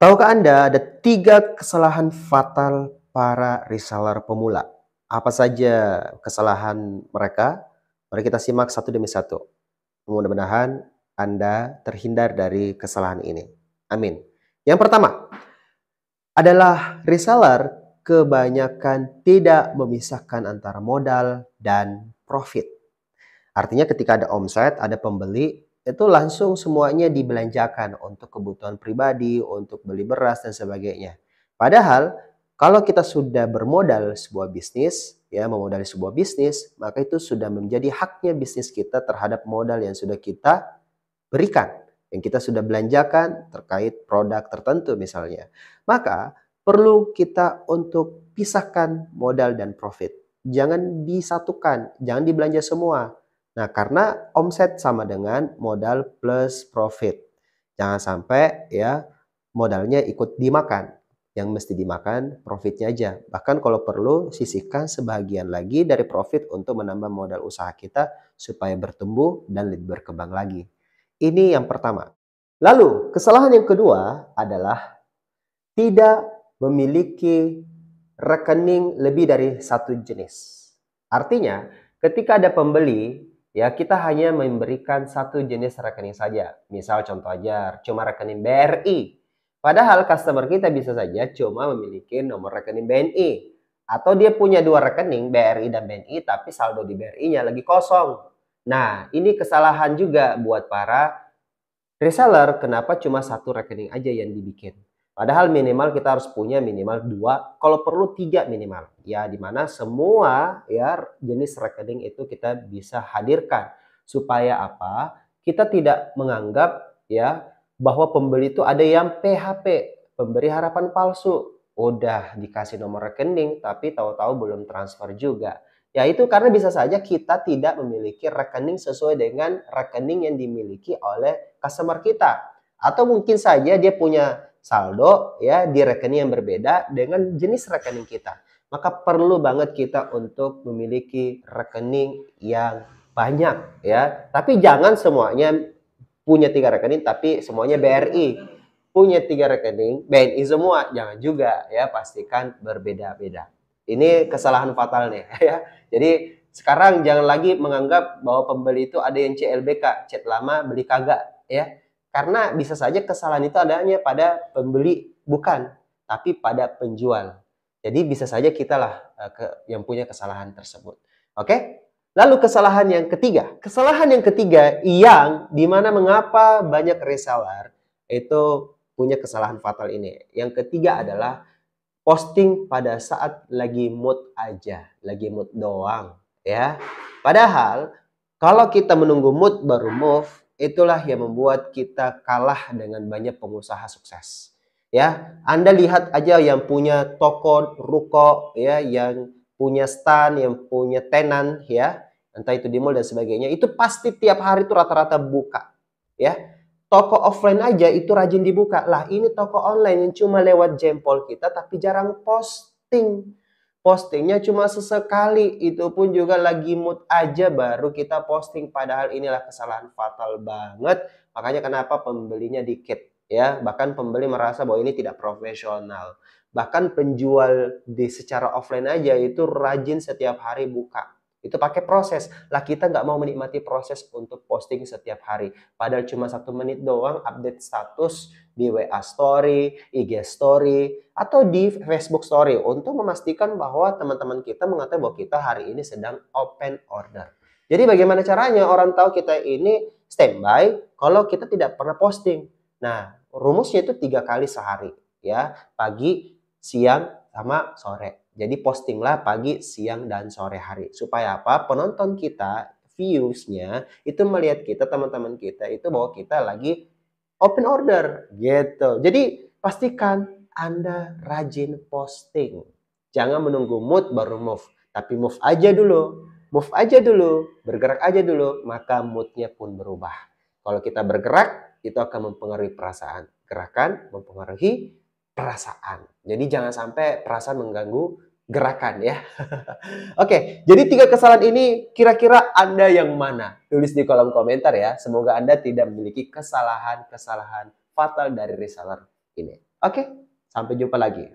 Tahukah Anda ada 3 kesalahan fatal para reseller pemula? Apa saja kesalahan mereka? Mari kita simak satu demi satu. Mudah-mudahan Anda terhindar dari kesalahan ini. Amin. Yang pertama adalah reseller kebanyakan tidak memisahkan antara modal dan profit. Artinya ketika ada omset, ada pembeli, itu langsung semuanya dibelanjakan untuk kebutuhan pribadi, untuk beli beras dan sebagainya. Padahal kalau kita sudah bermodal sebuah bisnis, ya memodali sebuah bisnis, maka itu sudah menjadi haknya bisnis kita terhadap modal yang sudah kita berikan, yang kita sudah belanjakan terkait produk tertentu misalnya. Maka perlu kita untuk pisahkan modal dan profit. Jangan disatukan, jangan dibelanja semua. Nah, karena omset sama dengan modal plus profit. Jangan sampai ya modalnya ikut dimakan. Yang mesti dimakan profitnya aja. Bahkan kalau perlu sisihkan sebagian lagi dari profit untuk menambah modal usaha kita supaya bertumbuh dan lebih berkembang lagi. Ini yang pertama. Lalu, kesalahan yang kedua adalah tidak memiliki rekening lebih dari satu jenis. Artinya, ketika ada pembeli, ya kita hanya memberikan satu jenis rekening saja. Misal contoh aja, cuma rekening BRI. Padahal customer kita bisa saja cuma memiliki nomor rekening BNI. Atau dia punya dua rekening, BRI dan BNI, tapi saldo di BRI-nya lagi kosong. Nah, ini kesalahan juga buat para reseller, kenapa cuma satu rekening aja yang dibikin. Padahal minimal kita harus punya minimal 2, kalau perlu 3 minimal. Ya, dimana semua ya jenis rekening itu kita bisa hadirkan. Supaya apa? Kita tidak menganggap ya bahwa pembeli itu ada yang PHP, pemberi harapan palsu. Udah dikasih nomor rekening tapi tahu-tahu belum transfer juga. Ya itu karena bisa saja kita tidak memiliki rekening sesuai dengan rekening yang dimiliki oleh customer kita. Atau mungkin saja dia punya saldo ya di rekening yang berbeda dengan jenis rekening kita. Maka perlu banget kita untuk memiliki rekening yang banyak ya. Tapi jangan semuanya punya 3 rekening tapi semuanya BRI. Punya 3 rekening BNI semua, jangan juga ya, pastikan berbeda-beda. Ini kesalahan fatal nih ya. Jadi sekarang jangan lagi menganggap bahwa pembeli itu ada yang CLBK, chat lama beli kagak ya. Karena bisa saja kesalahan itu adanya pada pembeli bukan, tapi pada penjual. Jadi bisa saja kita lah yang punya kesalahan tersebut. Oke? Lalu kesalahan yang ketiga yang dimana mengapa banyak reseller itu punya kesalahan fatal ini. Yang ketiga adalah posting pada saat lagi mood aja, lagi mood doang ya. Padahal kalau kita menunggu mood baru move, itulah yang membuat kita kalah dengan banyak pengusaha sukses. Ya, Anda lihat aja yang punya toko, ruko ya, yang punya stand, yang punya tenan ya, entah itu di mall dan sebagainya, itu pasti tiap hari itu rata-rata buka ya. Toko offline aja itu rajin dibuka. Lah ini toko online yang cuma lewat jempol kita tapi jarang posting. Postingnya cuma sesekali, itu pun juga lagi mood aja baru kita posting. Padahal inilah kesalahan fatal banget. Makanya kenapa pembelinya dikit ya. Bahkan pembeli merasa bahwa ini tidak profesional. Bahkan penjual di secara offline aja itu rajin setiap hari buka. Itu pakai proses. Lah kita nggak mau menikmati proses untuk posting setiap hari. Padahal cuma 1 menit doang update status di WA Story, IG Story, atau di Facebook Story untuk memastikan bahwa teman-teman kita mengetahui bahwa kita hari ini sedang open order. Jadi bagaimana caranya orang tahu kita ini standby kalau kita tidak pernah posting? Nah, rumusnya itu 3 kali sehari ya, pagi, siang, sama sore. Jadi postinglah pagi, siang, dan sore hari. Supaya apa? Penonton kita, views-nya itu melihat kita, teman-teman kita itu bahwa kita lagi open order gitu. Jadi pastikan Anda rajin posting. Jangan menunggu mood baru move, tapi move aja dulu. Move aja dulu, bergerak aja dulu, maka moodnya pun berubah. Kalau kita bergerak, itu akan mempengaruhi perasaan. Gerakan mempengaruhi perasaan. Jadi jangan sampai perasaan mengganggu gerakan ya. Oke, jadi 3 kesalahan ini kira-kira Anda yang mana? Tulis di kolom komentar ya. Semoga Anda tidak memiliki kesalahan-kesalahan fatal dari reseller ini. Oke, sampai jumpa lagi.